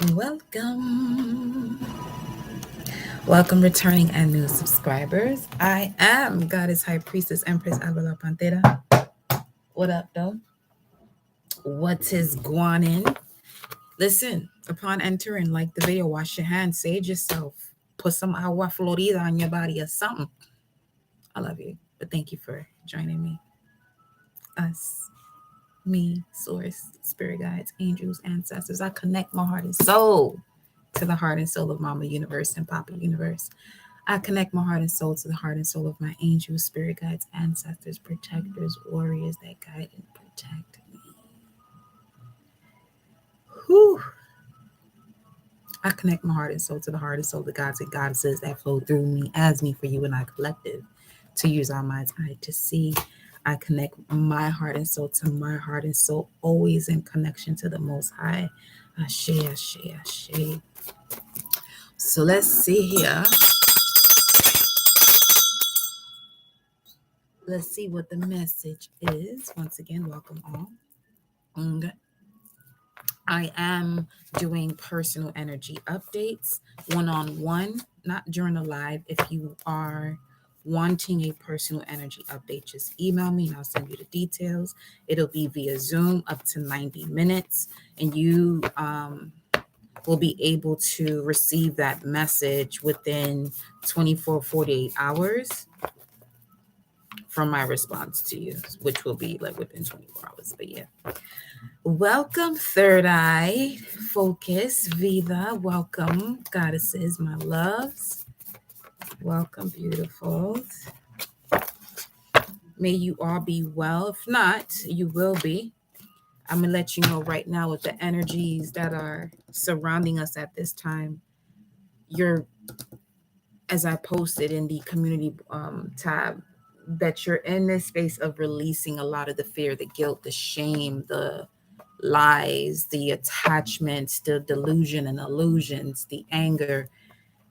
Welcome. Welcome, returning and new subscribers. I am Goddess High Priestess Empress Avila Pantera. What up, though? What is going on? Listen, upon entering, like the video, wash your hands, sage yourself, put some agua florida on your body or something. I love you, but thank you for joining me. Us, me, source, spirit guides, angels, ancestors. I connect my heart and soul to the heart and soul of Mama Universe and Papa Universe. I connect my heart and soul to the heart and soul of my angels, spirit guides, ancestors, protectors, warriors that guide and protect me. Whew. I connect my heart and soul to the heart and soul of the gods and goddesses that flow through me, as me, for you, and I collective. To use our mind's eye to see. I connect my heart and soul to my heart and soul, always in connection to the Most High. Ashe, ashe, ashe. So let's see here. Let's see what the message is. Once again, welcome all. Okay. I am doing personal energy updates one-on-one, not during the live. If you are wanting a personal energy update, just email me and I'll send you the details. It'll be via Zoom up to 90 minutes, and you will be able to receive that message within 48 hours from my response to you, which will be like within 24 hours. But yeah. Welcome, Third Eye, Focus, Viva. Welcome, goddesses, my loves. Welcome, beautifuls. May you all be well. If not, you will be. I'm going to let you know right now with the energies that are surrounding us at this time. You're, as I posted in the community tab, that you're in this space of releasing a lot of the fear, the guilt, the shame, the lies, the attachments, the delusion and illusions, the anger,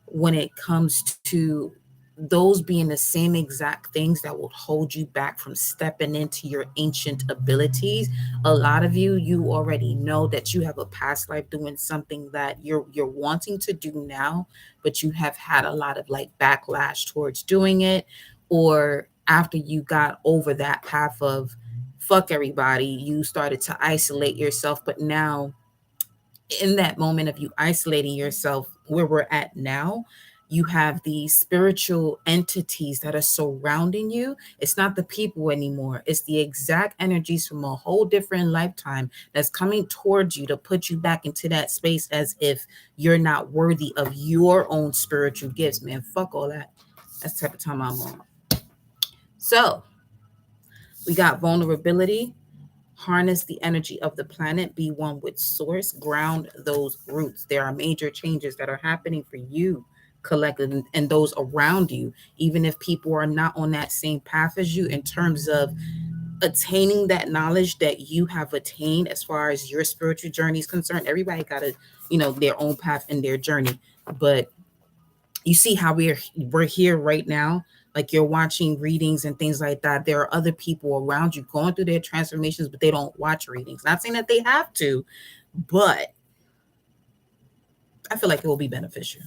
when it comes to those being the same exact things that will hold you back from stepping into your ancient abilities. A lot of you already know that you have a past life doing something that you're wanting to do now, but you have had a lot of like backlash towards doing it, or after you got over that path of fuck everybody, you started to isolate yourself. But now, in that moment of you isolating yourself, where we're at now, you have these spiritual entities that are surrounding you. It's not the people anymore, it's the exact energies from a whole different lifetime that's coming towards you to put you back into that space as if you're not worthy of your own spiritual gifts. Man, fuck all that. That's the type of time I'm on. So we got vulnerability. Harness the energy of the planet, be one with source, ground those roots. There are major changes that are happening for you collectively and those around you, even if people are not on that same path as you in terms of attaining that knowledge that you have attained as far as your spiritual journey is concerned. Everybody got a, their own path in their journey. But you see how we're here right now, like you're watching readings and things like that. There are other people around you going through their transformations, but they don't watch readings. Not saying that they have to, but I feel like it will be beneficial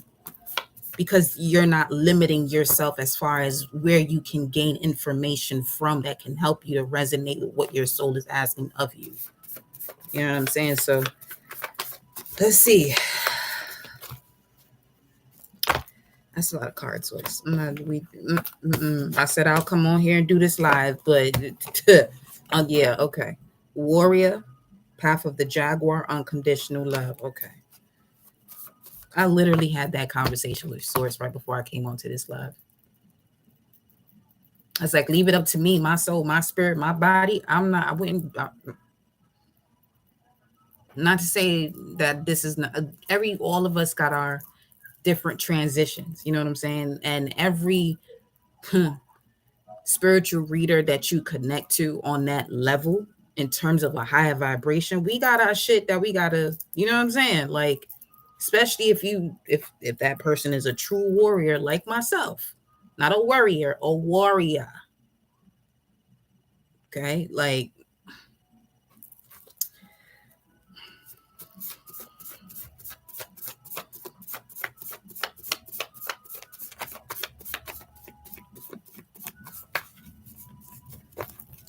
because you're not limiting yourself as far as where you can gain information from that can help you to resonate with what your soul is asking of you. You know what I'm saying? So let's see. That's a lot of card swords. I said I'll come on here and do this live, but yeah, okay. Warrior, Path of the Jaguar, Unconditional Love. Okay. I literally had that conversation with Source right before I came onto this live. I was like, leave it up to me, my soul, my spirit, my body. I wouldn't, not to say that this is not, all of us got our different transitions. You know what I'm saying? And every spiritual reader that you connect to on that level in terms of a higher vibration, we got our shit that we gotta, you know what I'm saying? Like, especially if that person is a true warrior like myself, not a worrier, a warrior. Okay, like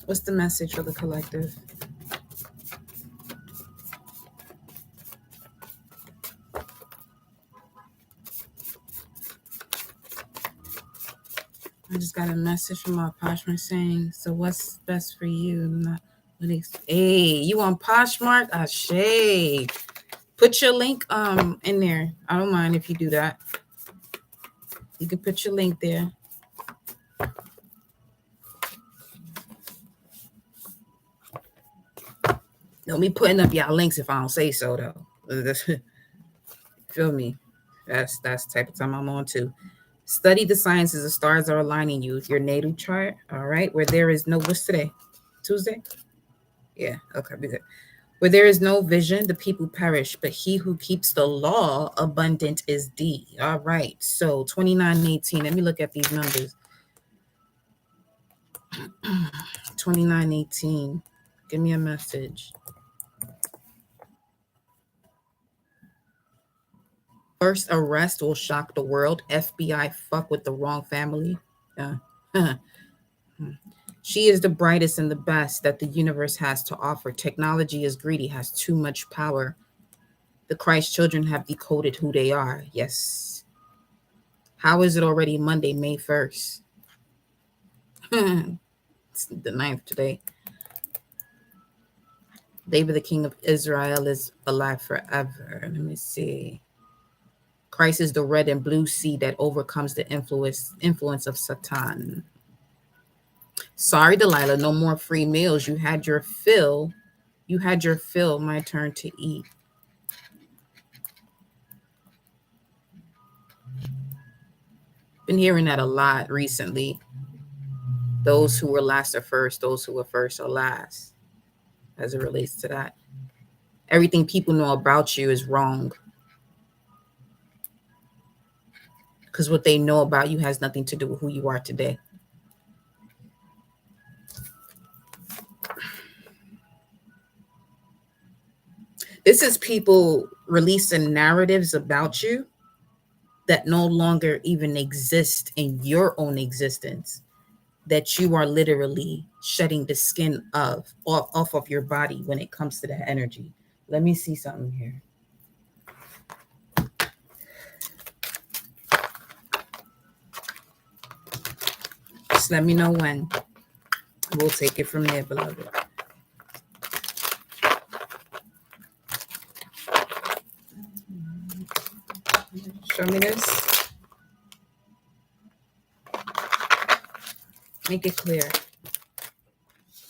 What's the message for the collective? I just got a message from my Poshmark saying, so what's best for you? Not what hey, you on Poshmark? Ashay. Put your link in there. I don't mind if you do that. You can put your link there. Don't be putting up y'all links if I don't say so though. Feel me? That's the type of time I'm on too. Study the sciences. The stars are aligning you. Your natal chart. All right. Where there is no, what's today? Tuesday? Yeah. Okay. Be good. Where there is no vision, the people perish, but he who keeps the law abundant is D. All right. So 29:18. Let me look at these numbers. 29:18. Give me a message. First arrest will shock the world. FBI fuck with the wrong family. She is the brightest and the best that the universe has to offer. Technology is greedy, has too much power. The Christ children have decoded who they are. Yes. How is it already Monday, May 1st? It's the 9th today. David, the king of Israel, is alive forever. Let me see. Christ is the red and blue sea that overcomes the influence of Satan. Sorry, Delilah, no more free meals. You had your fill. You had your fill. My turn to eat. Been hearing that a lot recently. Those who were last are first. Those who were first are last. As it relates to that. Everything people know about you is wrong. Because what they know about you has nothing to do with who you are today. This is people releasing narratives about you that no longer even exist in your own existence, that you are literally shedding the skin off of your body when it comes to that energy. Let me see something here. Just let me know when. We'll take it from there, beloved. Show me this. Make it clear.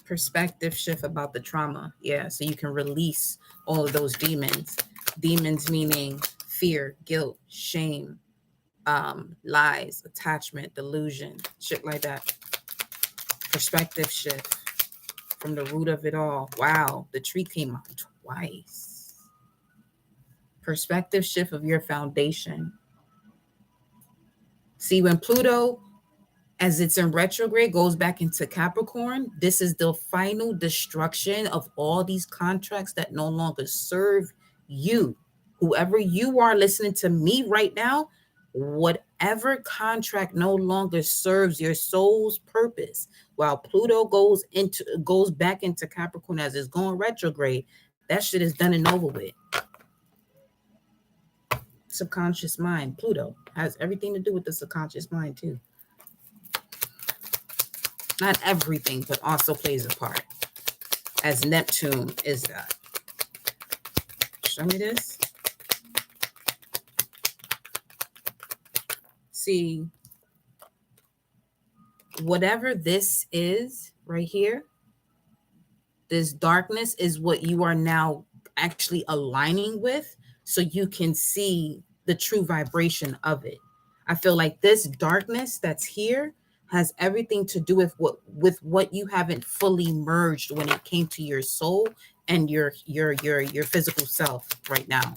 Perspective shift about the trauma. Yeah, so you can release all of those demons. Demons meaning fear, guilt, shame, lies, attachment, delusion, shit like that. Perspective shift from the root of it all. Wow, the tree came out twice. Perspective shift of your foundation. See, when Pluto, as it's in retrograde, goes back into Capricorn, this is the final destruction of all these contracts that no longer serve you. Whoever you are listening to me right now, whatever contract no longer serves your soul's purpose, while Pluto goes back into Capricorn as it's going retrograde, that shit is done and over with. Subconscious mind, Pluto has everything to do with the subconscious mind too. Not everything, but also plays a part, as Neptune is that. Show me this. See, whatever this is right here, this darkness is what you are now actually aligning with, so you can see the true vibration of it. I feel like this darkness that's here has everything to do with what you haven't fully merged when it came to your soul and your physical self right now,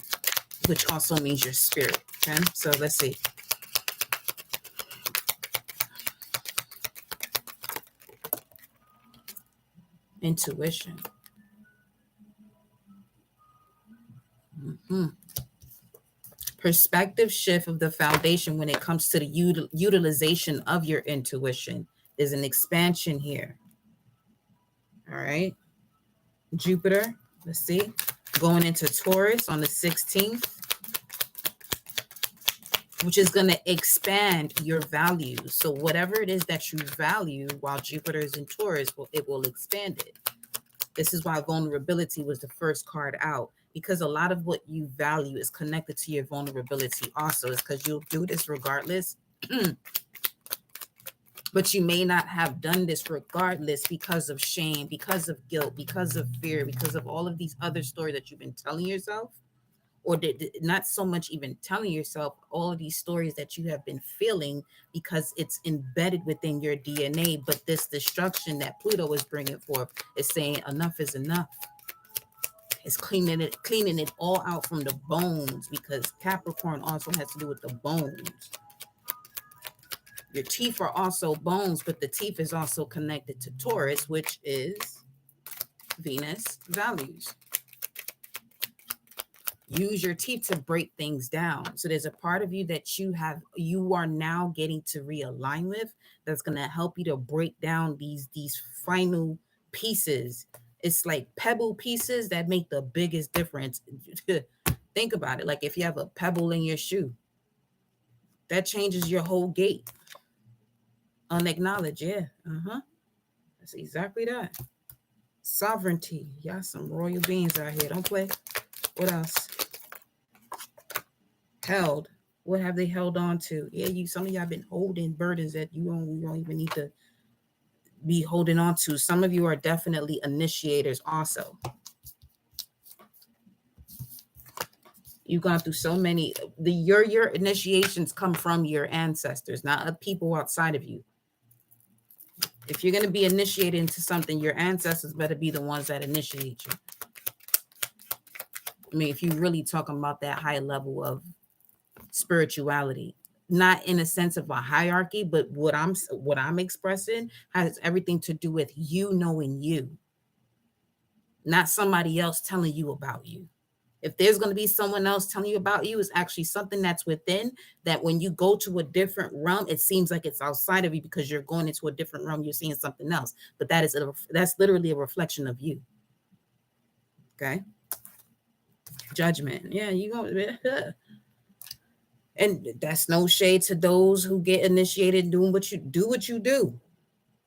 which also means your spirit. Okay, so let's see. Intuition. Mm-hmm. Perspective shift of the foundation when it comes to the utilization of your intuition. There's an expansion here. All right. Jupiter, let's see, going into Taurus on the 16th, which is going to expand your values. So whatever it is that you value while Jupiter is in Taurus, it will expand it. This is why vulnerability was the first card out, because a lot of what you value is connected to your vulnerability also. It's because you'll do this regardless. But you may not have done this regardless because of shame, because of guilt, because of fear, because of all of these other stories that you've been telling yourself, or not so much even telling yourself, all of these stories that you have been feeling because it's embedded within your DNA. But this destruction that Pluto is bringing forth is saying enough is enough. It's cleaning it all out from the bones, because Capricorn also has to do with the bones. Your teeth are also bones, but the teeth is also connected to Taurus, which is Venus values. Use your teeth to break things down. So there's a part of you that you are now getting to realign with, that's going to help you to break down these final pieces. It's like pebble pieces that make the biggest difference. Think about it. Like if you have a pebble in your shoe, that changes your whole gait. Unacknowledged, yeah. That's exactly that. Sovereignty. Y'all some royal beings out here. Don't play. What else? Held. What have they held on to? Yeah, some of y'all been holding burdens that you don't even need to be holding on to. Some of you are definitely initiators also. You've gone through so many. Your initiations come from your ancestors, not people outside of you. If you're going to be initiated into something, your ancestors better be the ones that initiate you. I mean, if you're really talking about that high level of spirituality, not in a sense of a hierarchy, but what I'm expressing has everything to do with you knowing you, not somebody else telling you about you. If there's going to be someone else telling you about you, it's actually something that's within, that when you go to a different realm, it seems like it's outside of you because you're going into a different realm. You're seeing something else, but that's literally a reflection of you. Okay. Judgment. Yeah, you go. And that's no shade to those who get initiated doing what you do.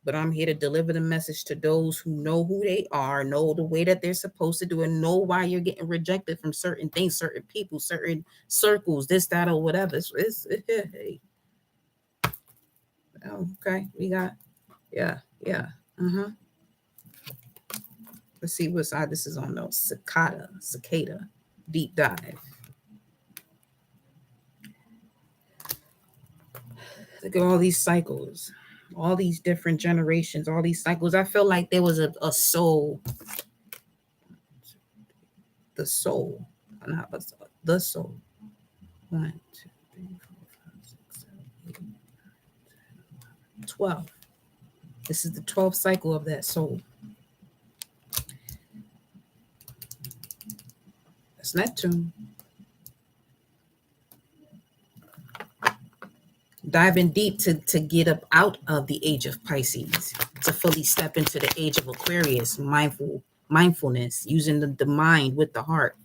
But I'm here to deliver the message to those who know who they are, know the way that they're supposed to do, and know why you're getting rejected from certain things, certain people, certain circles, this, that, or whatever. Hey. Oh, okay. We got, yeah. Let's see what side this is on though. Cicada, deep dive. Look at all these cycles, all these different generations, all these cycles. I feel like there was a soul. The soul. Not a soul. The soul. 1, 2, 3, 4, 5, 6, 7, 8, 12. This is the 12th cycle of that soul. That's Neptune. Diving deep to get up out of the age of Pisces, to fully step into the age of Aquarius, mindfulness, using the mind with the heart.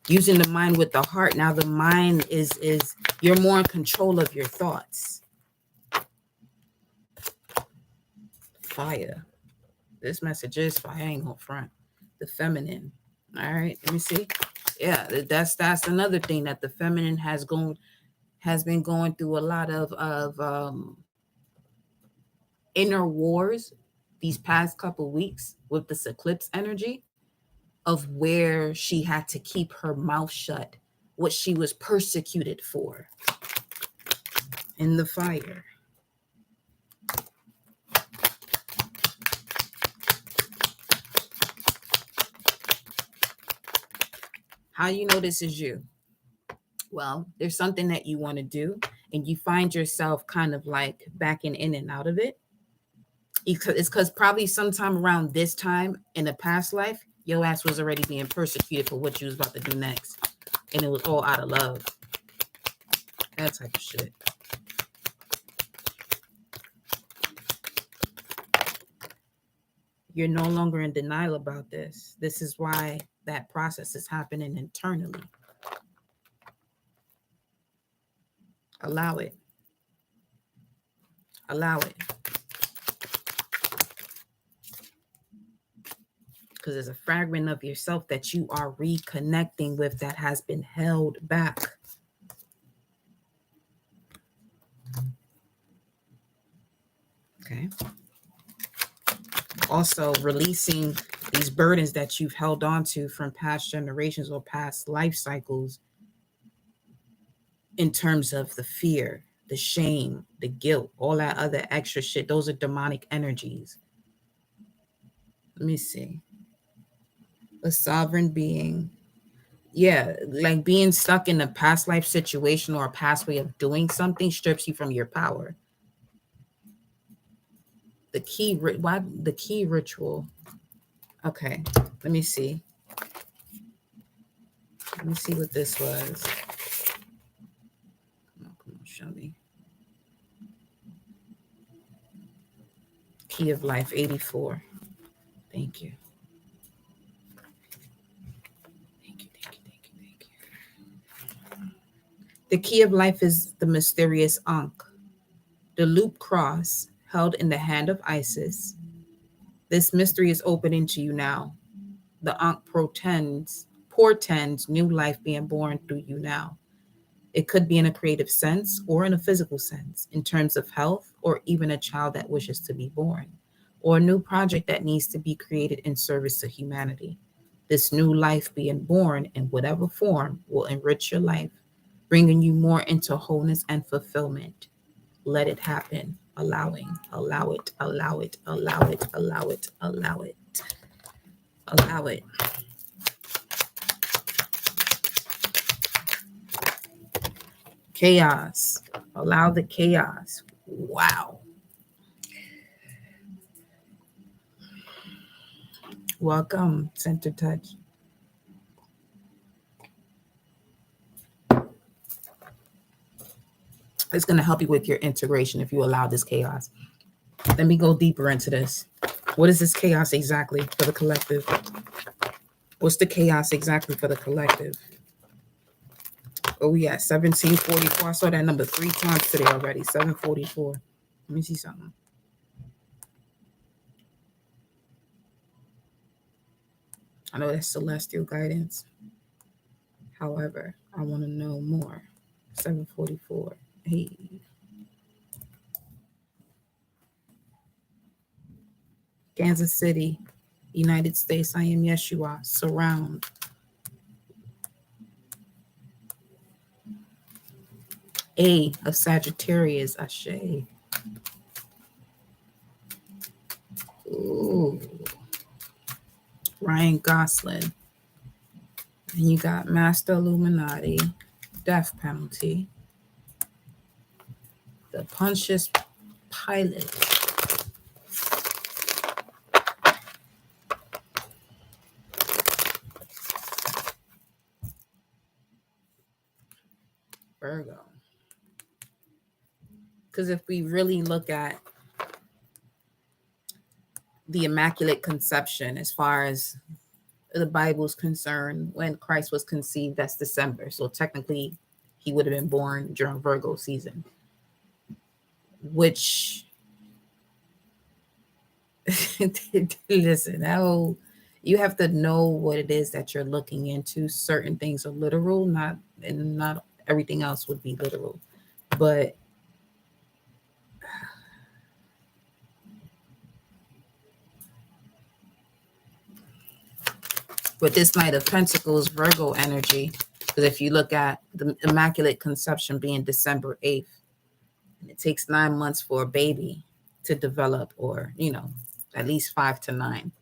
Using the mind with the heart. Now the mind is you're more in control of your thoughts. Fire. This message is fire. I ain't gonna front. The feminine. All right, let me see. Yeah, that's another thing, that the feminine has been going through a lot of inner wars these past couple weeks with this eclipse energy, of where she had to keep her mouth shut, what she was persecuted for. In the fire. How you know this is you? Well, there's something that you want to do, and you find yourself kind of like backing in and out of it. It's because probably sometime around this time in the past life, your ass was already being persecuted for what you was about to do next. And it was all out of love. That type of shit. You're no longer in denial about this. This is why that process is happening internally. Allow it. Allow it. Because there's a fragment of yourself that you are reconnecting with that has been held back. Okay. Also, releasing these burdens that you've held on to from past generations or past life cycles in terms of the fear, the shame, the guilt, all that other extra shit. Those are demonic energies. Let me see. A sovereign being. Yeah, like being stuck in a past life situation or a past way of doing something strips you from your power. Why the key ritual? Okay, let me see. Let me see what this was. Oh, come on, show me. Key of Life 84. Thank you. Thank you, thank you, thank you, thank you. The key of life is the mysterious Ankh, the loop cross held in the hand of Isis. This mystery is opening to you now. The Ankh portends new life being born through you now. It could be in a creative sense or in a physical sense, in terms of health, or even a child that wishes to be born, or a new project that needs to be created in service to humanity. This new life being born in whatever form will enrich your life, bringing you more into wholeness and fulfillment. Let it happen. Allow it, allow it, allow it, allow it, allow it, allow it, allow it. Chaos. Allow the chaos. Wow. Welcome, Center Touch. It's going to help you with your integration if you allow this chaos. Let me go deeper into this. What is this chaos exactly for the collective? What's the chaos exactly for the collective? Oh, we at 1744. I saw that number 3 times today already. 744. Let me see something. I know that's celestial guidance. However, I want to know more. 744. Hey. Kansas City, United States. I am Yeshua. Surround. A of Sagittarius. Ashe. Ooh. Ryan Gosling. And you got Master Illuminati, Death Penalty, the Pontius Pilate, Virgo. Because if we really look at the Immaculate Conception, as far as the Bible's concerned, when Christ was conceived, that's December. So technically, he would have been born during Virgo season, which, listen, you have to know what it is that you're looking into. Certain things are literal, not everything else would be literal. But with this Knight of Pentacles, Virgo energy, because if you look at the Immaculate Conception being December 8th, and it takes 9 months for a baby to develop, or, at least 5 to 9.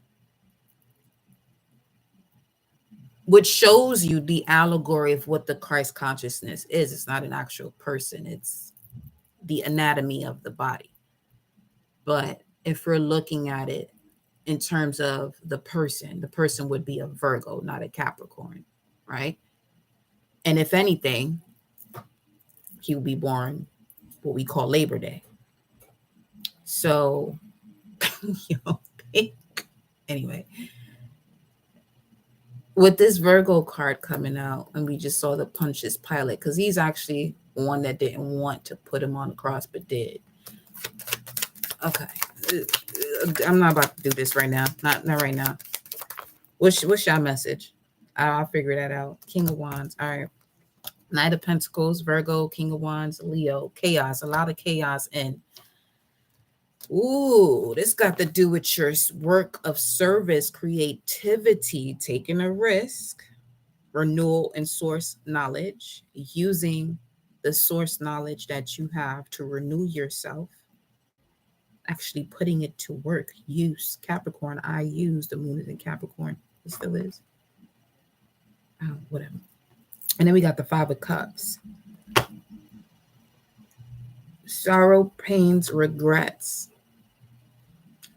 Which shows you the allegory of what the Christ consciousness is. It's not an actual person. It's the anatomy of the body. But if we're looking at it in terms of the person would be a Virgo, not a Capricorn, right? And if anything, he would be born what we call Labor Day. So, pink. Anyway, with this Virgo card coming out, and we just saw the Pontius Pilate, because he's actually one that didn't want to put him on the cross, but did. Okay. I'm not about to do this right now. Not right now. What's your message? I'll figure that out. King of Wands. All right. Knight of Pentacles, Virgo, King of Wands, Leo. Chaos. A lot of chaos in. Ooh, this got to do with your work of service, creativity, taking a risk, renewal and source knowledge, using the source knowledge that you have to renew yourself, actually putting it to work. Use Capricorn. I use the moon is in Capricorn. It still is. Oh, whatever. And then we got the Five of Cups. Sorrow, pains, regrets,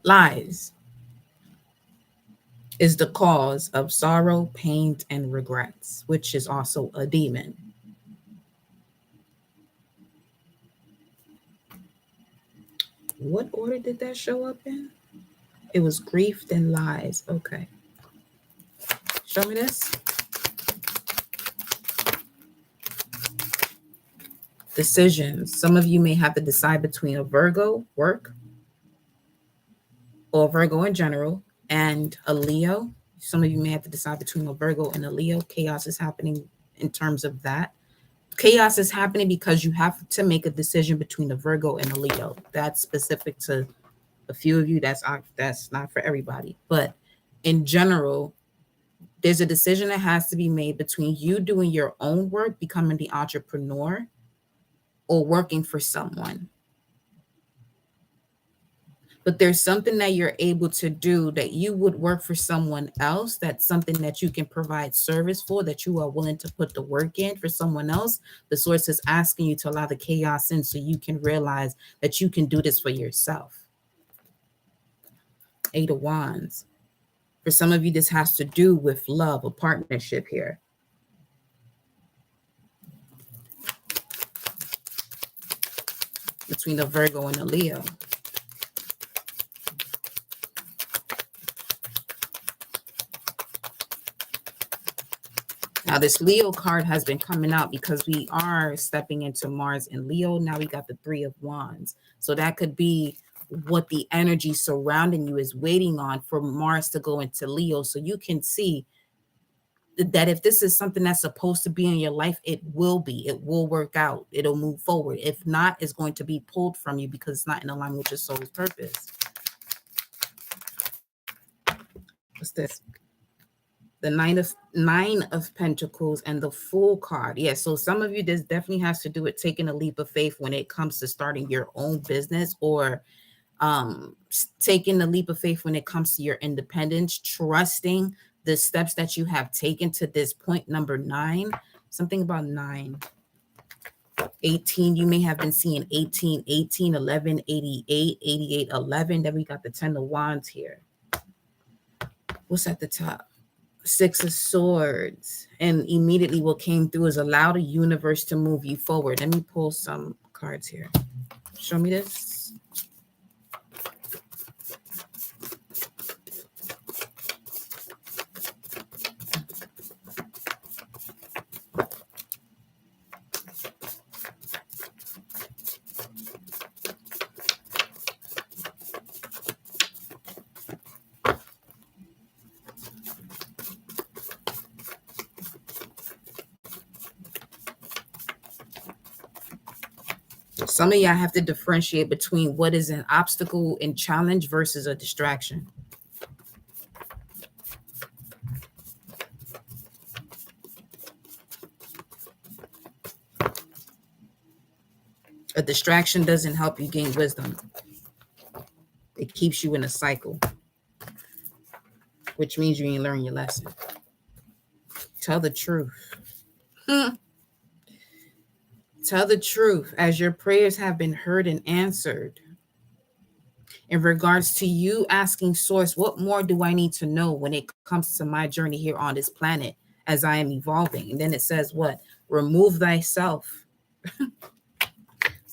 lies is the cause of sorrow, pain, and regrets, which is also a demon. What order did that show up in? It was grief, then lies. Okay. Show me this. Decisions. Some of you may have to decide between a Virgo, work, or Virgo in general, and a Leo. Some of you may have to decide between a Virgo and a Leo. Chaos is happening in terms of that. Chaos is happening because you have to make a decision between a Virgo and a Leo. That's specific to a few of you. That's not for everybody. But in general, there's a decision that has to be made between you doing your own work, becoming the entrepreneur, or working for someone. But there's something that you're able to do that you would work for someone else. That's something that you can provide service for, that you are willing to put the work in for someone else. The source is asking you to allow the chaos in so you can realize that you can do this for yourself. Eight of Wands. For some of you, this has to do with love, a partnership here. Between a Virgo and a Leo. Now, this Leo card has been coming out because we are stepping into Mars and Leo. Now we got the Three of Wands. So that could be what the energy surrounding you is waiting on for Mars to go into Leo. So you can see that if this is something that's supposed to be in your life, it will be. It will work out. It'll move forward. If not, it's going to be pulled from you because it's not in alignment with your soul's purpose. What's this? The nine of Pentacles and the Fool card. Yeah, so some of you, this definitely has to do with taking a leap of faith when it comes to starting your own business, or taking the leap of faith when it comes to your independence, trusting the steps that you have taken to this point. Number 9, something about 9. 18, you may have been seeing 18, 18, 11, 88, 88, 11. Then we got the 10 of Wands here. What's at the top? 6 of Swords. And immediately what came through is allow the universe to move you forward. Let me pull some cards here. Show me this. Some of y'all have to differentiate between what is an obstacle and challenge versus a distraction. A distraction doesn't help you gain wisdom. It keeps you in a cycle, which means you ain't learn your lesson. Tell the truth. Tell the truth, as your prayers have been heard and answered. In regards to you asking Source, what more do I need to know when it comes to my journey here on this planet as I am evolving? And then it says what? Remove thyself.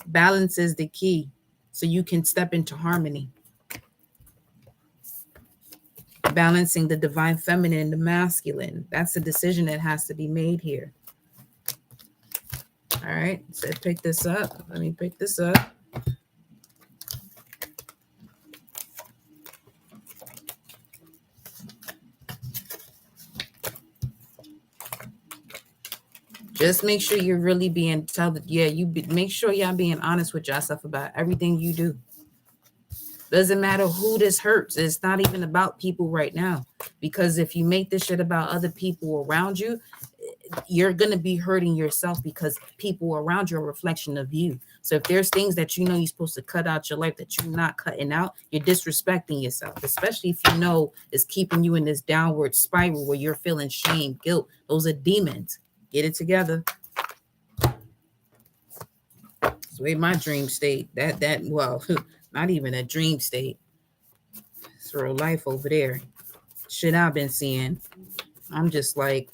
Balance is the key so you can step into harmony. balancing the divine feminine and the masculine. That's a decision that has to be made here. All right, so pick this up. Let me pick this up. Just make sure you're really being make sure y'all being honest with yourself about everything you do. Doesn't matter who this hurts. It's not even about people right now. Because if you make this shit about other people around you, you're going to be hurting yourself because people around you are a reflection of you. So if there's things that you know you're supposed to cut out your life that you're not cutting out, you're disrespecting yourself, especially if you know it's keeping you in this downward spiral where you're feeling shame, guilt. Those are demons. Get it together. It's way my dream state. Well, not even a dream state. It's real life over there. Shit I've been seeing. I'm just like,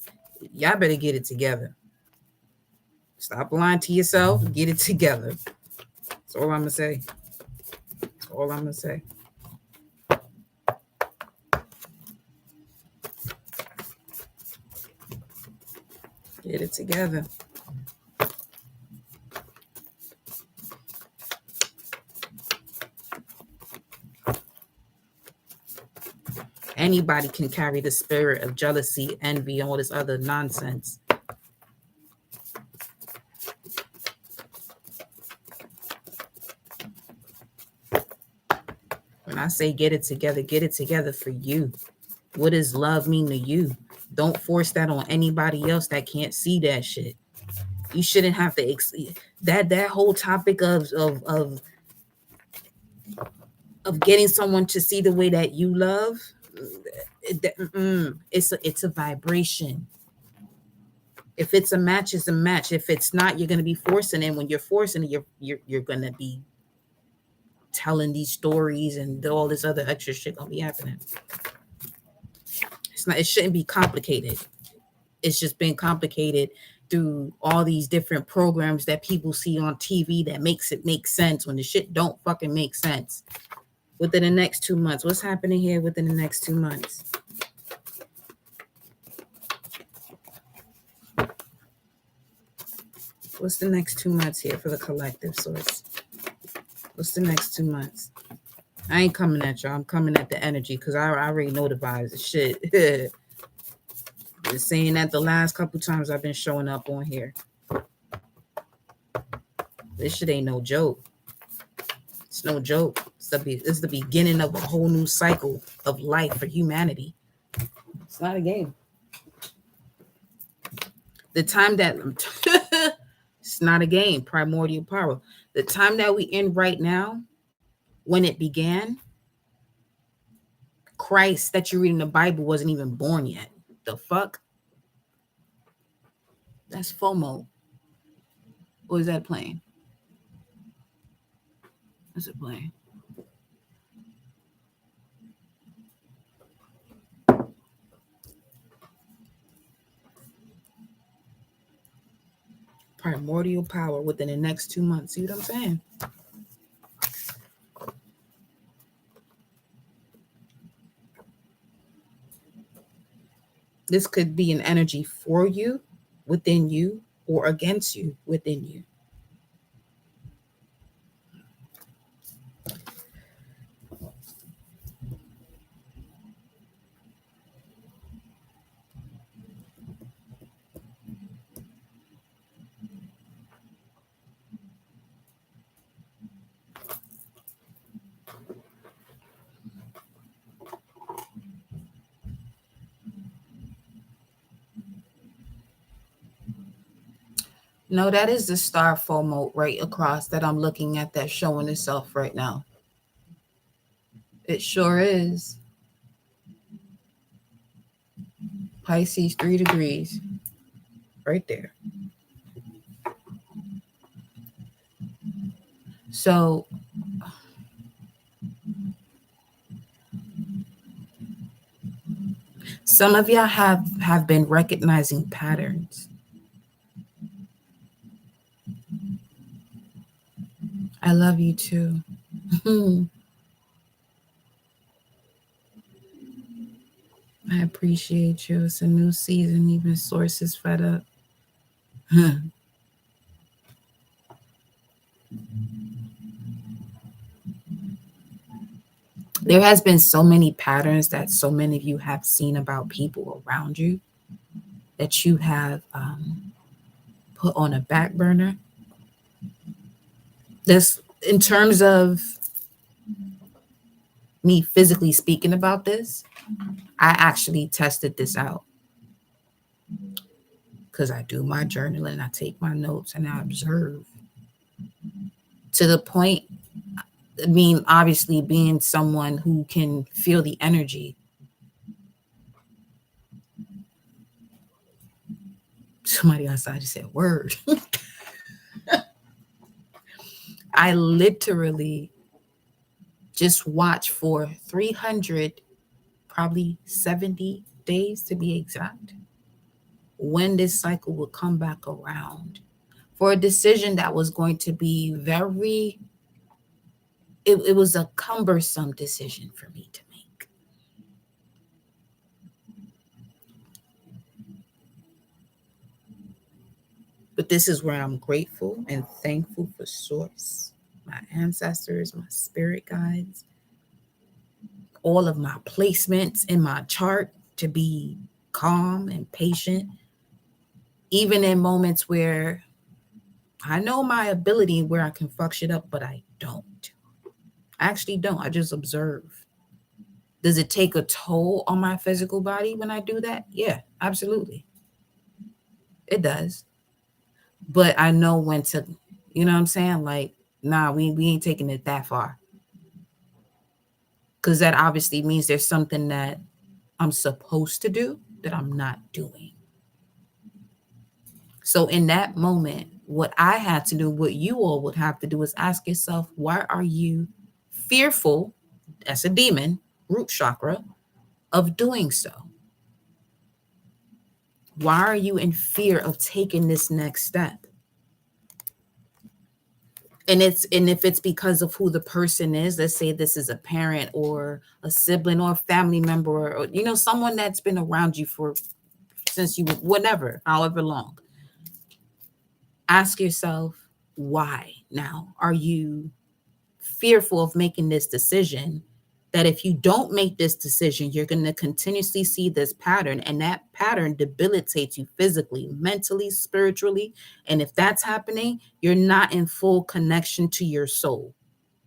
y'all better get it together. Stop lying to yourself. Get it together. That's all I'm going to say. That's all I'm going to say. Get it together. Anybody can carry the spirit of jealousy, envy, and all this other nonsense. When I say get it together for you. What does love mean to you? Don't force that on anybody else that can't see that shit. You shouldn't have to that whole topic of getting someone to see the way that you love. It's a vibration. If it's a match, it's a match. If it's not, you're gonna be forcing it. When you're forcing it, you're gonna be telling these stories and all this other extra shit gonna be happening. It shouldn't be complicated. It's just been complicated through all these different programs that people see on TV that makes it make sense when the shit don't fucking make sense. Within the next 2 months, what's happening here within the next 2 months? What's the next 2 months here for the collective source? What's the next 2 months? I ain't coming at y'all. I'm coming at the energy because I already know the vibes of shit. Been saying that the last couple times I've been showing up on here. This shit ain't no joke. It's no joke. It's the beginning of a whole new cycle of life for humanity. It's not a game. The time that it's not a game. Primordial power. The time that we in right now, when it began, Christ that you read in the Bible wasn't even born yet. The fuck? That's FOMO. Or is that playing? Is it playing? Primordial power within the next 2 months. See what I'm saying? This could be an energy for you, within you, or against you, within you. No, that is the star FOMO right across that I'm looking at that's showing itself right now. It sure is. Pisces 3 degrees. Right there. So some of y'all have been recognizing patterns. I love you too. I appreciate you. It's a new season, even Source is fed up. There has been so many patterns that so many of you have seen about people around you that you have put on a back burner. This, in terms of me physically speaking about this, I actually tested this out because I do my journaling, I take my notes, and I observe to the point. I mean, obviously, being someone who can feel the energy. Somebody outside just said, "Word." I literally just watch for 300, probably 70 days to be exact, when this cycle would come back around for a decision that was going to be very, it was a cumbersome decision for me to make. But this is where I'm grateful and thankful for Source, my ancestors, my spirit guides, all of my placements in my chart to be calm and patient, even in moments where I know my ability where I can fuck shit up, but I don't. I actually don't. I just observe. Does it take a toll on my physical body when I do that? Yeah, absolutely. It does. But I know when to, you know what I'm saying? Like, nah, we ain't taking it that far. Because that obviously means there's something that I'm supposed to do that I'm not doing. So in that moment, what I had to do, what you all would have to do is ask yourself, why are you fearful? That's a demon, root chakra, of doing so. Why are you in fear of taking this next step? And if it's because of who the person is, let's say this is a parent or a sibling or a family member, or someone that's been around you for since you whatever, however long. Ask yourself, why now are you fearful of making this decision? That if you don't make this decision, you're going to continuously see this pattern, and that pattern debilitates you physically, mentally, spiritually. And if that's happening, you're not in full connection to your soul.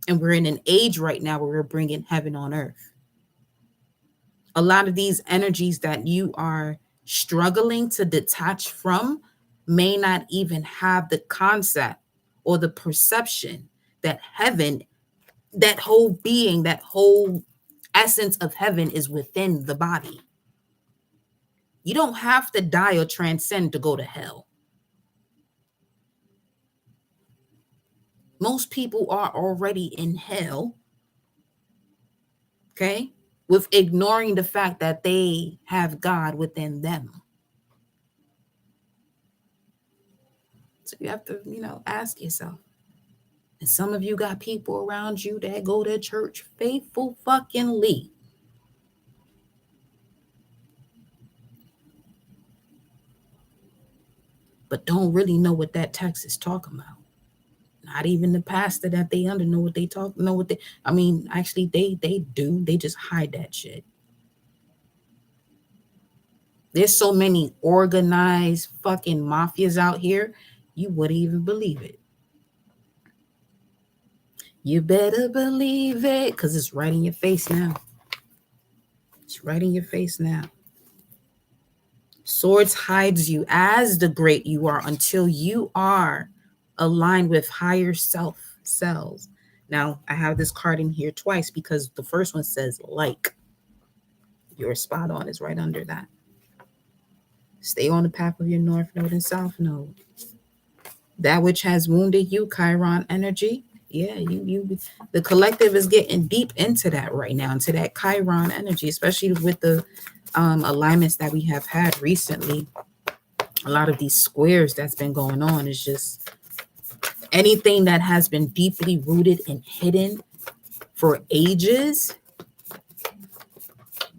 And we're in an age right now where we're bringing heaven on earth. A lot of these energies that you are struggling to detach from may not even have the concept or the perception that heaven, that whole being, that whole essence of heaven is within the body. You don't have to die or transcend to go to hell. Most people are already in hell, okay, with ignoring the fact that they have God within them. So you have to, ask yourself. And some of you got people around you that go to church faithful fuckingly. But don't really know what that text is talking about. Not even the pastor that they under know what they talk, know what they, I mean, actually they do. They just hide that shit. There's so many organized fucking mafias out here, you wouldn't even believe it. You better believe it, because it's right in your face now. It's right in your face now. Swords hides you as the great you are until you are aligned with higher self selves. Now, I have this card in here twice because the first one says like. You're spot on, is right under that. Stay on the path of your north node and south node. That which has wounded you, Chiron energy. Yeah, the collective is getting deep into that right now, into that Chiron energy, especially with the alignments that we have had recently. A lot of these squares that's been going on is just anything that has been deeply rooted and hidden for ages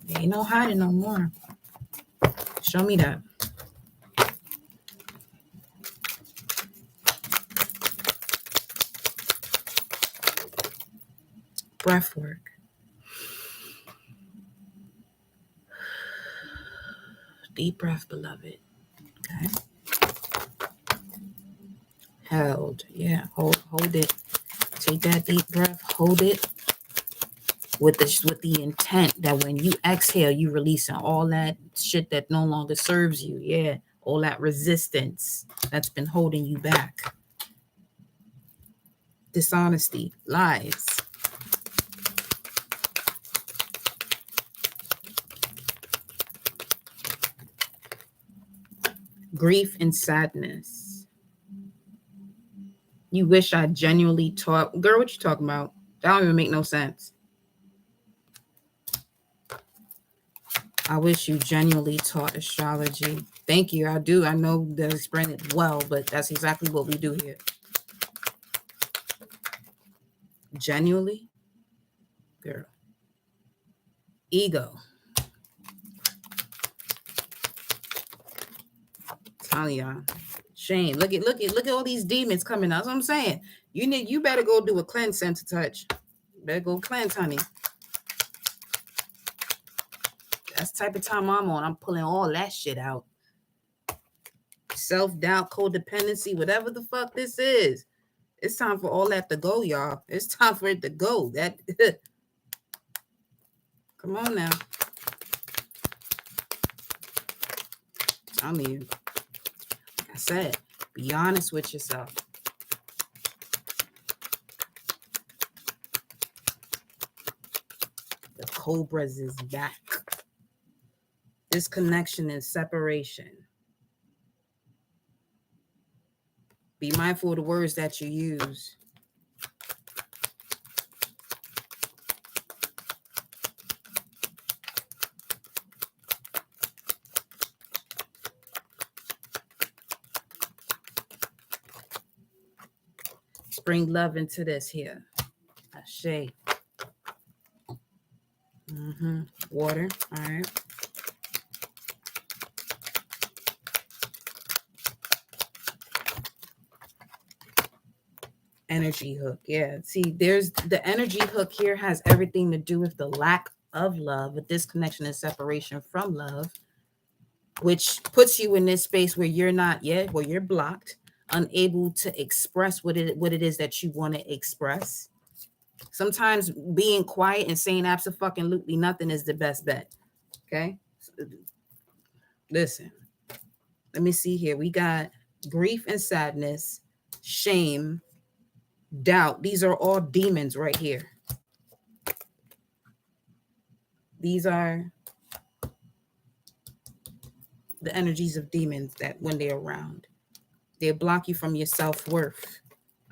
Ain't no hiding no more. Show me that. Breath work. Deep breath, beloved. Okay. Held. Yeah. Hold it. Take that deep breath. Hold it. With the intent that when you exhale, you releasing all that shit that no longer serves you. Yeah. All that resistance that's been holding you back. Dishonesty, lies. Grief and sadness. You wish I genuinely taught. Girl, what you talking about? That don't even make no sense. I wish you genuinely taught astrology. Thank you. I do. I know that explain it well, but that's exactly what we do here. Genuinely? Girl. Ego. Telling y'all. Shame. Look at all these demons coming out. That's what I'm saying. You better go do a cleanse center touch. Better go cleanse, honey. That's the type of time I'm on. I'm pulling all that shit out. Self-doubt, codependency, whatever the fuck this is. It's time for all that to go, y'all. It's time for it to go. That come on now. I'm you. Like I said, be honest with yourself. The Cobras is back. Disconnection and separation. Be mindful of the words that you use. Bring love into this here. Ashe. Water. All right. Energy hook. Yeah. See, there's the energy hook here has everything to do with the lack of love, a disconnection and separation from love, which puts you in this space where you're not yet, where you're blocked, unable to express what it is that you want to express. Sometimes being quiet and saying absolutely nothing is the best bet. Okay. Listen, let me see here. We got grief and sadness, shame, doubt. These are all demons right here. These are the energies of demons that when they're around, they block you from your self-worth.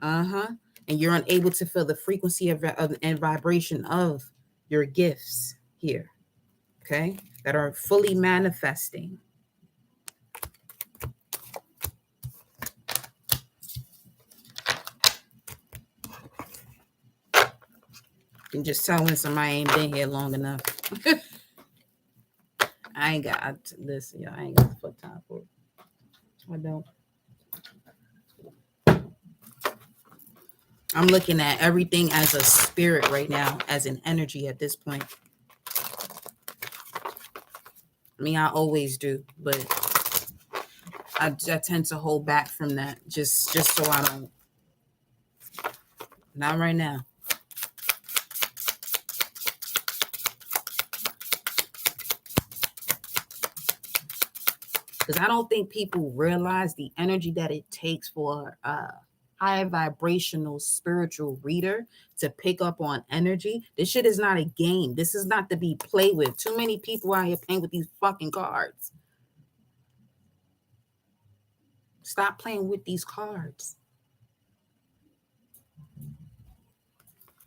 And you're unable to feel the frequency of and vibration of your gifts here. Okay. That are fully manifesting. You can just tell when somebody ain't been here long enough. I ain't got listen, y'all. I ain't got the fuck time for it. I don't. I'm looking at everything as a spirit right now, as an energy at this point. I mean, I always do, but I tend to hold back from that just so I don't. Not right now. Because I don't think people realize the energy that it takes for a high vibrational spiritual reader to pick up on energy. This shit is not a game. This is not to be played with. Too many people out here playing with these fucking cards. Stop playing with these cards.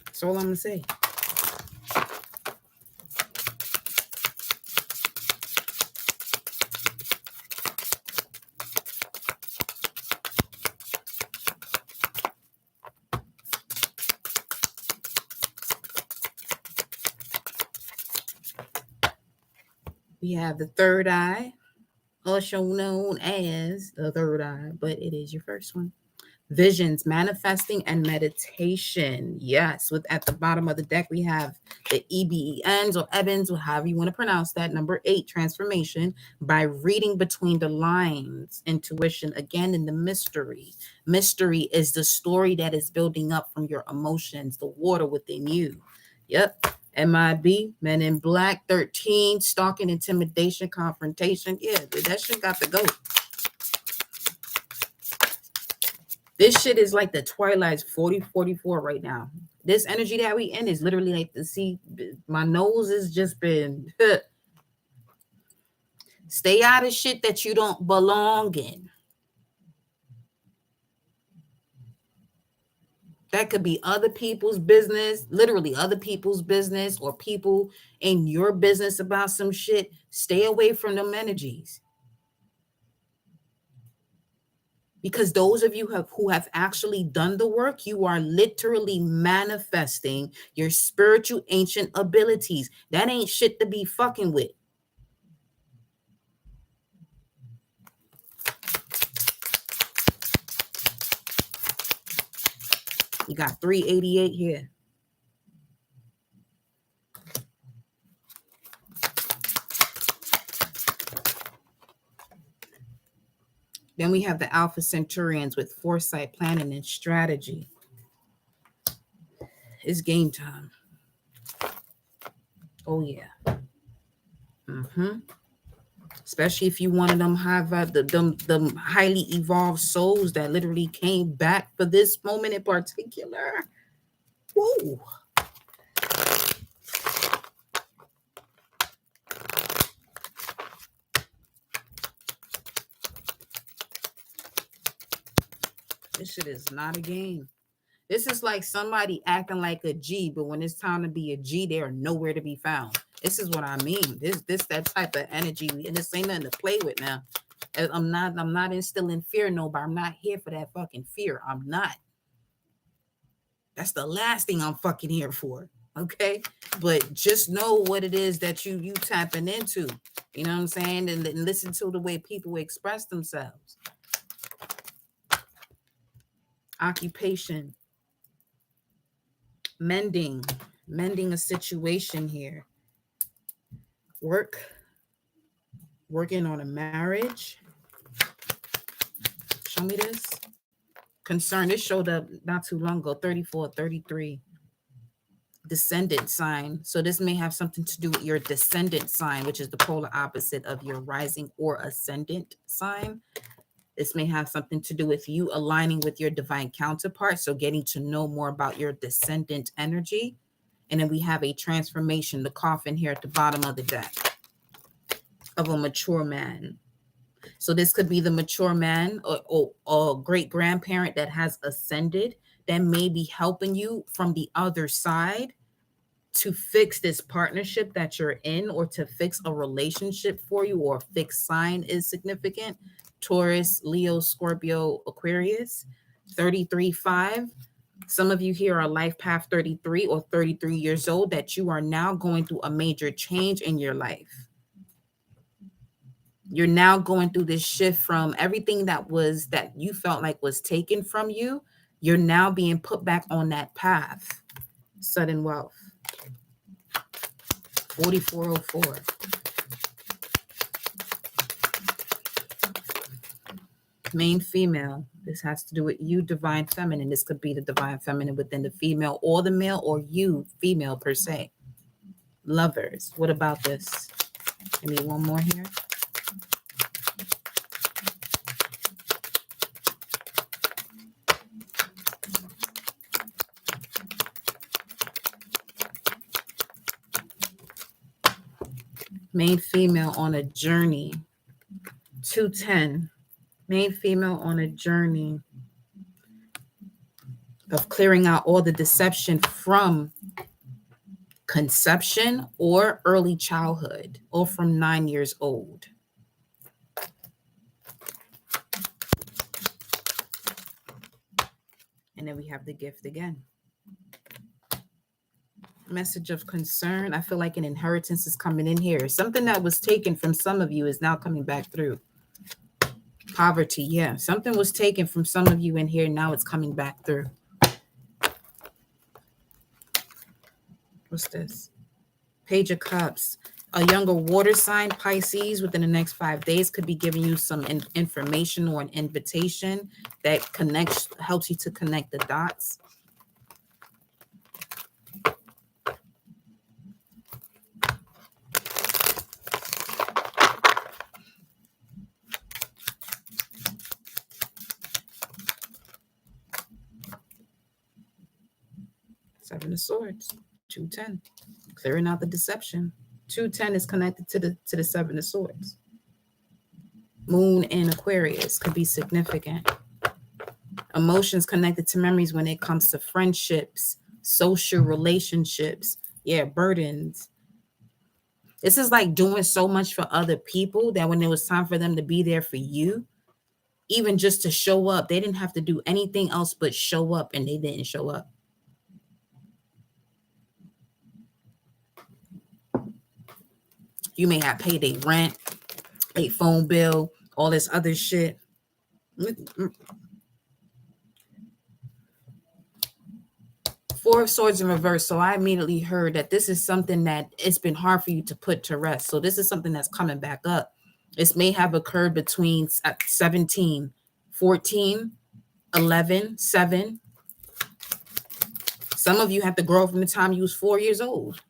That's all I'm going to say. We have the third eye, also known as the third eye, but it is your first one. Visions, manifesting, and meditation. Yes, with at the bottom of the deck, we have the EBENs or Evans, or however you want to pronounce that. Number 8, transformation by reading between the lines. Intuition, again, in the mystery. Mystery is the story that is building up from your emotions, the water within you. Yep. MIB, Men in Black, 13, stalking, intimidation, confrontation. Yeah, that shit got to go. This shit is like the Twilight's 40, 44 right now. This energy that we in is literally like the see. My nose has just been stay out of shit that you don't belong in. That could be other people's business, literally other people's business, or people in your business about some shit. Stay away from them energies. Because those of you who have actually done the work, you are literally manifesting your spiritual ancient abilities. That ain't shit to be fucking with. You got 388 here. Then we have the Alpha Centurions with foresight, planning, and strategy. It's game time. Oh, yeah. Especially if you one of them them highly evolved souls that literally came back for this moment in particular. Whoa. This shit is not a game. This is like somebody acting like a G, but when it's time to be a G, they are nowhere to be found. This is what I mean. This that type of energy, and this ain't nothing to play with now. I'm not instilling fear, nobody. I'm not here for that fucking fear. I'm not. That's the last thing I'm fucking here for. Okay, but just know what it is that you tapping into. You know what I'm saying, and listen to the way people express themselves. Occupation, mending a situation here. Working on a marriage. Show me this. Concern. This showed up not too long ago. 34, 33. Descendant sign. So this may have something to do with your descendant sign, which is the polar opposite of your rising or ascendant sign. This may have something to do with you aligning with your divine counterpart. So getting to know more about your descendant energy. And then we have a transformation, the coffin here at the bottom of the deck, of a mature man. So this could be the mature man or great grandparent that has ascended that may be helping you from the other side to fix this partnership that you're in, or to fix a relationship for you, or a fixed sign is significant. Taurus, Leo, Scorpio, Aquarius, 33-5. Some of you here are life path 33 or 33 years old, that you are now going through a major change in your life. You're now going through this shift from everything that you felt like was taken from you. You're now being put back on that path. Sudden wealth. 4404. Main female. This has to do with you, divine feminine. This could be the divine feminine within the female or the male, or you, female per se. Lovers. What about this? Give me one more here. Main female on a journey. 210. Main female on a journey of clearing out all the deception from conception or early childhood, or from 9 years old. And then we have the gift again. Message of concern. I feel like an inheritance is coming in here. Something that was taken from some of you is now coming back through. Poverty, yeah. Something was taken from some of you in here. Now it's coming back through. What's this? Page of Cups. A younger water sign, Pisces, within the next 5 days could be giving you some information or an invitation that helps you to connect the dots. Seven of Swords, 210, clearing out the deception. 210 is connected to the Seven of Swords. Moon in Aquarius could be significant. Emotions connected to memories when it comes to friendships, social relationships, yeah, burdens. This is like doing so much for other people that when it was time for them to be there for you, even just to show up, they didn't have to do anything else but show up, and they didn't show up. You may have paid a rent, a phone bill, all this other shit. Four of Swords in reverse. So I immediately heard that this is something that it's been hard for you to put to rest. So this is something that's coming back up. This may have occurred between 17, 14, 11, 7. Some of you have to grow up from the time you was 4 years old.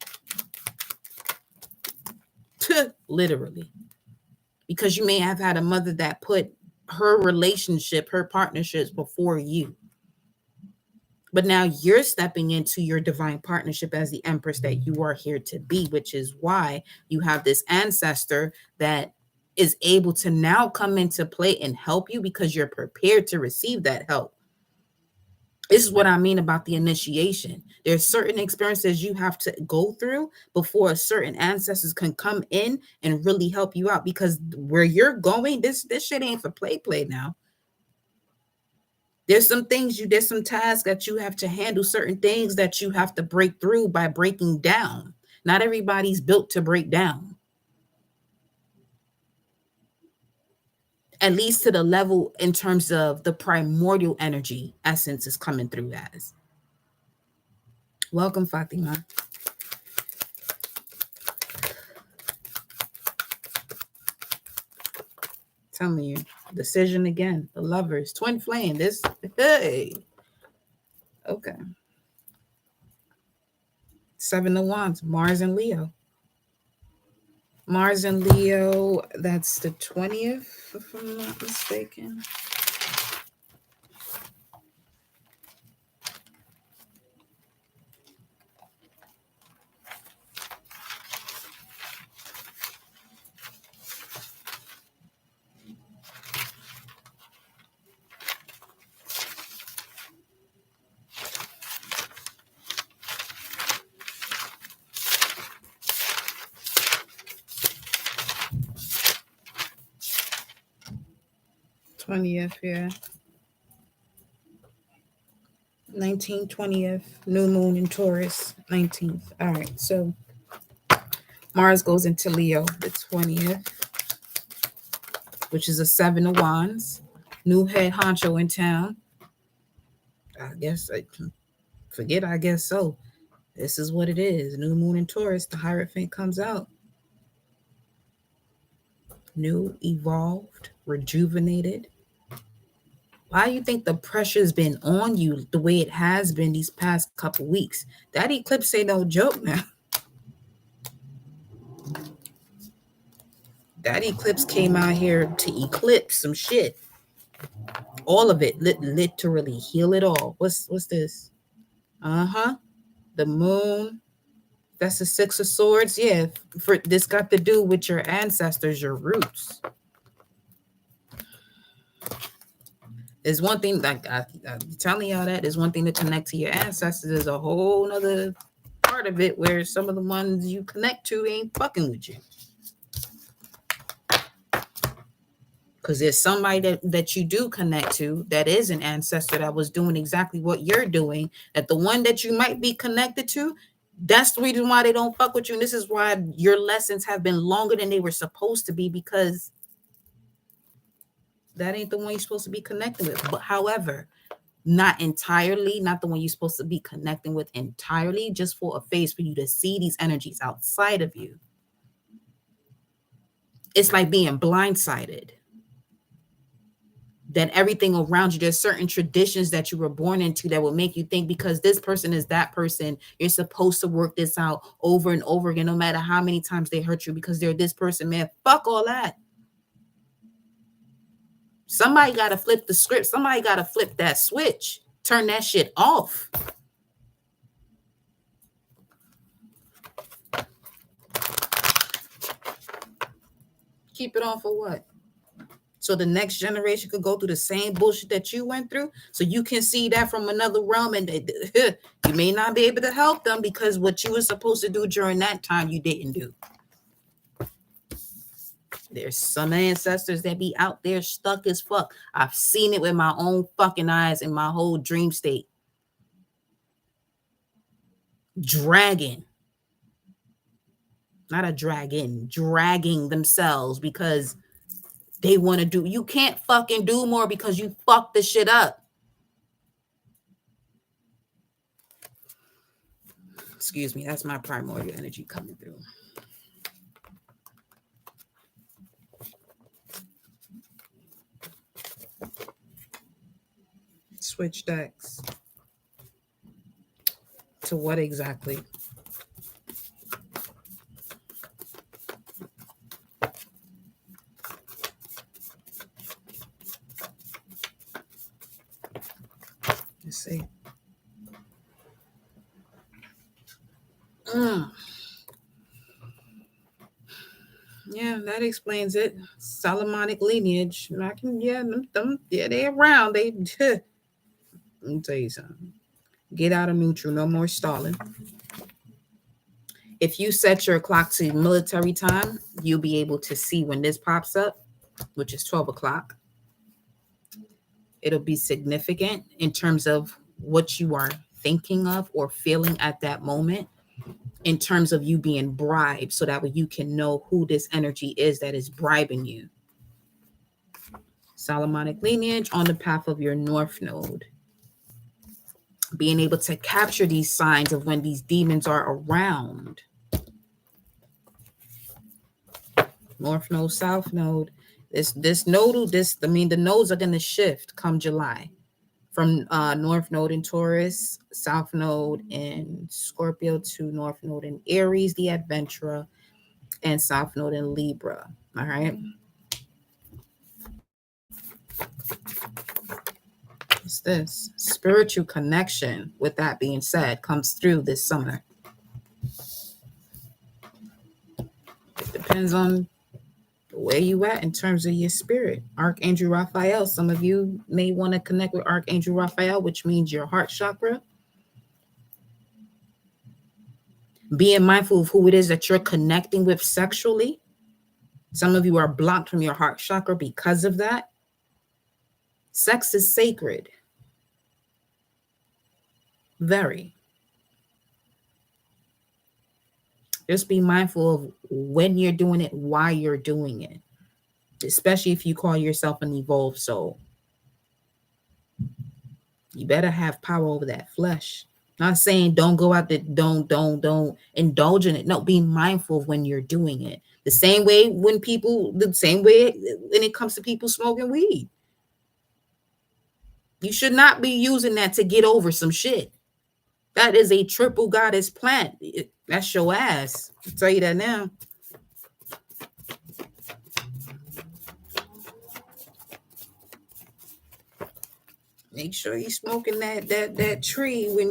Literally. Because you may have had a mother that put her relationship, her partnerships before you. But now you're stepping into your divine partnership as the Empress that you are here to be, which is why you have this ancestor that is able to now come into play and help you because you're prepared to receive that help. This is what I mean about the initiation. There's certain experiences you have to go through before a certain ancestors can come in and really help you out, because where you're going, this shit ain't for play now. There's some tasks that you have to handle, certain things that you have to break through by breaking down. Not everybody's built to break down. At least to the level in terms of the primordial energy essence is coming through as. Welcome, Fatima. Telling you, decision again. The Lovers, twin flame. This, hey. Okay. Seven of Wands, Mars and Leo. Mars and Leo, that's the 20th, if I'm not mistaken. Yeah. 19th, 20th, new moon in Taurus, 19th. All right, so Mars goes into Leo the 20th, which is a 7 of Wands. New head honcho in town. I guess I guess so. This is what it is. New moon in Taurus, the Hierophant comes out. New, evolved, rejuvenated. Why do you think the pressure's been on you the way it has been these past couple weeks? That eclipse ain't no joke now. That eclipse came out here to eclipse some shit. All of it, literally heal it all. What's this? The moon. That's the 6 of Swords. Yeah, for this got to do with your ancestors, your roots. There's one thing, like I'm telling y'all, that there's one thing to connect to your ancestors. There's a whole nother part of it where some of the ones you connect to ain't fucking with you. Because there's somebody that you do connect to that is an ancestor that was doing exactly what you're doing, that the one that you might be connected to That's the reason why they don't fuck with you. And this is why your lessons have been longer than they were supposed to be, because that ain't the one you're supposed to be connecting with. But however, not entirely, not the one you're supposed to be connecting with entirely, just for a phase for you to see these energies outside of you. It's like being blindsided. That everything around you, there's certain traditions that you were born into that will make you think because this person is that person, you're supposed to work this out over and over again, no matter how many times they hurt you, because they're this person. Man, fuck all that. Somebody got to flip the script. Somebody got to flip that switch. Turn that shit off. Keep it on for what? So the next generation could go through the same bullshit that you went through. So you can see that from another realm, and you may not be able to help them because what you were supposed to do during that time, you didn't do. There's some ancestors that be out there stuck as fuck. I've seen it with my own fucking eyes in my whole dream state. Dragging. Not a dragon. Dragging themselves because they want to do. You can't fucking do more because you fucked the shit up. Excuse me. That's my primordial energy coming through. Switch decks. To what exactly? Let's see. Yeah, that explains it. Solomonic lineage. I can, they're around. Let me tell you something. Get out of neutral. No more stalling. If you set your clock to military time, you'll be able to see when this pops up, which is 12 o'clock. It'll be significant in terms of what you are thinking of or feeling at that moment, in terms of you being bribed, so that way you can know who this energy is that is bribing you. Solomonic lineage on the path of your north node. Being able to capture these signs of when these demons are around. North node, south node. The nodes are going to shift come July. From north node in Taurus, south node in Scorpio, to north node in Aries, the adventurer, and south node in Libra. All right. What's this? Spiritual connection, with that being said, comes through this summer. It depends on where you at in terms of your spirit. Archangel Raphael. Some of you may want to connect with Archangel Raphael, which means your heart chakra. Being mindful of who it is that you're connecting with sexually. Some of you are blocked from your heart chakra because of that. Sex is sacred. Very. Just be mindful of when you're doing it, why you're doing it, especially if you call yourself an evolved soul. You better have power over that flesh. Not saying don't go out there, don't indulge in it. No, be mindful of when you're doing it. The same way when it comes to people smoking weed. You should not be using that to get over some shit. That is a triple goddess plant. That's your ass. I'll tell you that now. Make sure you're smoking that tree when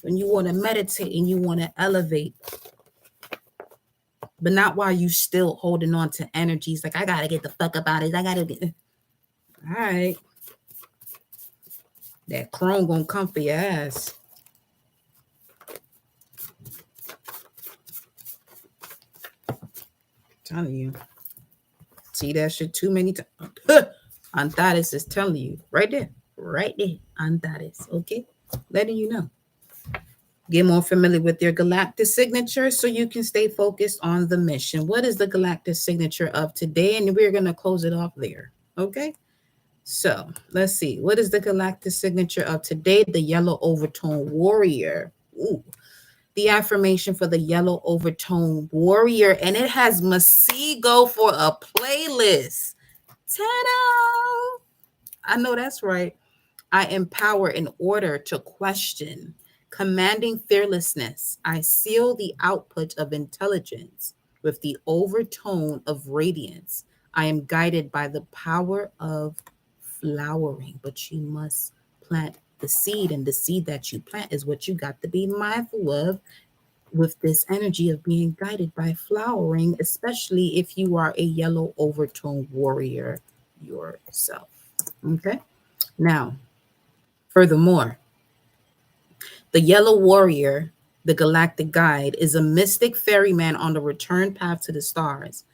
when you want to meditate and you want to elevate. But not while you still holding on to energies like, I gotta get the fuck up out of it. I gotta get. All right. That chrome gonna come for your ass. Telling you. See that shit too many times. Antares is telling you right there. Antares, okay? Letting you know. Get more familiar with your galactic signature so you can stay focused on the mission. What is the galactic signature of today? And we're going to close it off there. Okay. So let's see. What is the galactic signature of today? The yellow overtone warrior. Ooh. The affirmation for the yellow overtone warrior. And it has Masigo for a playlist. Ta-da! I know that's right. I empower in order to question, commanding fearlessness. I seal the output of intelligence with the overtone of radiance. I am guided by the power of flowering, but you must plant the seed, and the seed that you plant is what you got to be mindful of with this energy of being guided by flowering, especially if you are a yellow overtone warrior yourself. Okay. Now, furthermore, the Yellow Warrior, the Galactic Guide, is a mystic ferryman on the return path to the stars.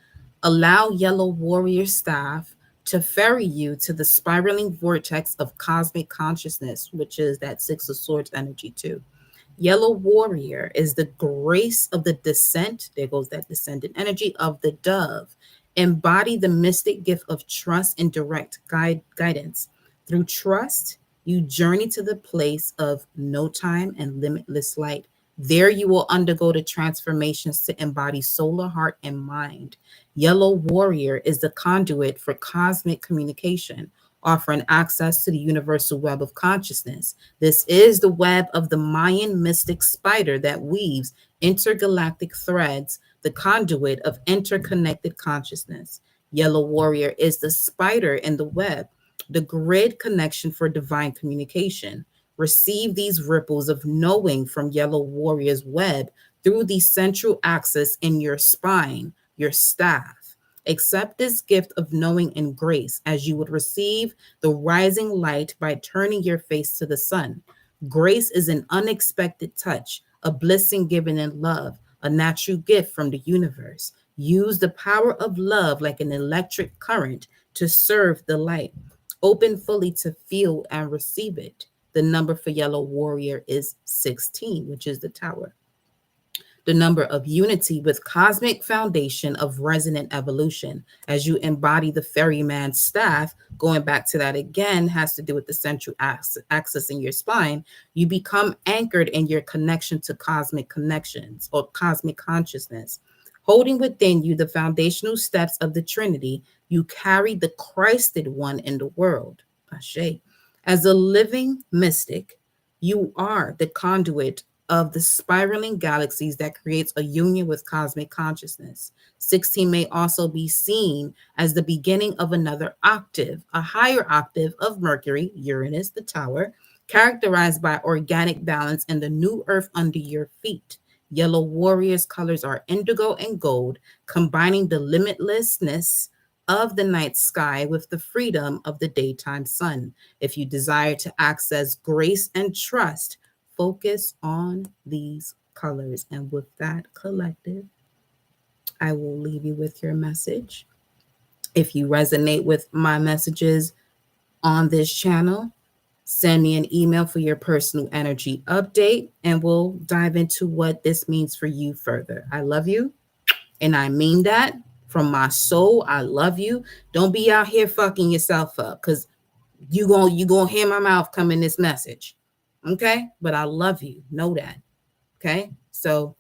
Allow Yellow Warrior staff to ferry you to the spiraling vortex of cosmic consciousness, which is that Six of Swords energy, too. Yellow Warrior is the grace of the descent. There goes that descendant energy of the dove. Embody the mystic gift of trust and direct guidance. Through trust, you journey to the place of no time and limitless light. There you will undergo the transformations to embody solar heart and mind. Yellow Warrior is the conduit for cosmic communication, offering access to the universal web of consciousness. This is the web of the Mayan mystic spider that weaves intergalactic threads, the conduit of interconnected consciousness. Yellow Warrior is the spider in the web, the grid connection for divine communication. Receive these ripples of knowing from Yellow Warrior's web through the central axis in your spine, your staff. Accept this gift of knowing and grace as you would receive the rising light by turning your face to the sun. Grace is an unexpected touch, a blessing given in love, a natural gift from the universe. Use the power of love like an electric current to serve the light. Open fully to feel and receive it. The number for Yellow Warrior is 16, which is the tower. The number of unity with cosmic foundation of resonant evolution. As you embody the ferryman's staff, going back to that again, has to do with the central axis in your spine. You become anchored in your connection to cosmic connections or cosmic consciousness. Holding within you the foundational steps of the Trinity, you carry the Christed one in the world. Ashe. As a living mystic, you are the conduit of the spiraling galaxies that creates a union with cosmic consciousness. 16 may also be seen as the beginning of another octave, a higher octave of Mercury, Uranus, the tower, characterized by organic balance and the new earth under your feet. Yellow Warrior's colors are indigo and gold, combining the limitlessness of the night sky with the freedom of the daytime sun. If you desire to access grace and trust, focus on these colors. And with that, collective, I will leave you with your message. If you resonate with my messages on this channel, send me an email for your personal energy update, and we'll dive into what this means for you further. I love you, and I mean that from my soul. I love you. Don't be out here fucking yourself up, because you gonna hear my mouth come in this message. Okay? But I love you. Know that. Okay? So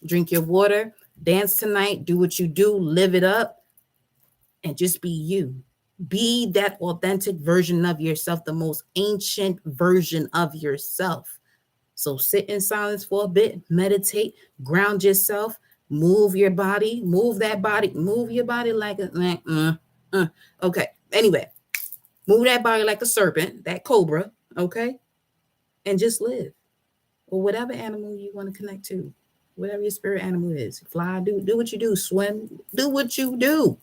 drink your water, dance tonight, do what you do, live it up, and just be you. Be that authentic version of yourself, the most ancient version of yourself. So sit in silence for a bit, meditate, ground yourself, move your body, move that body, move your body like okay. Anyway, move that body like a serpent, that cobra, okay? And just live. Or whatever animal you want to connect to, whatever your spirit animal is. Fly, do what you do, swim, do what you do.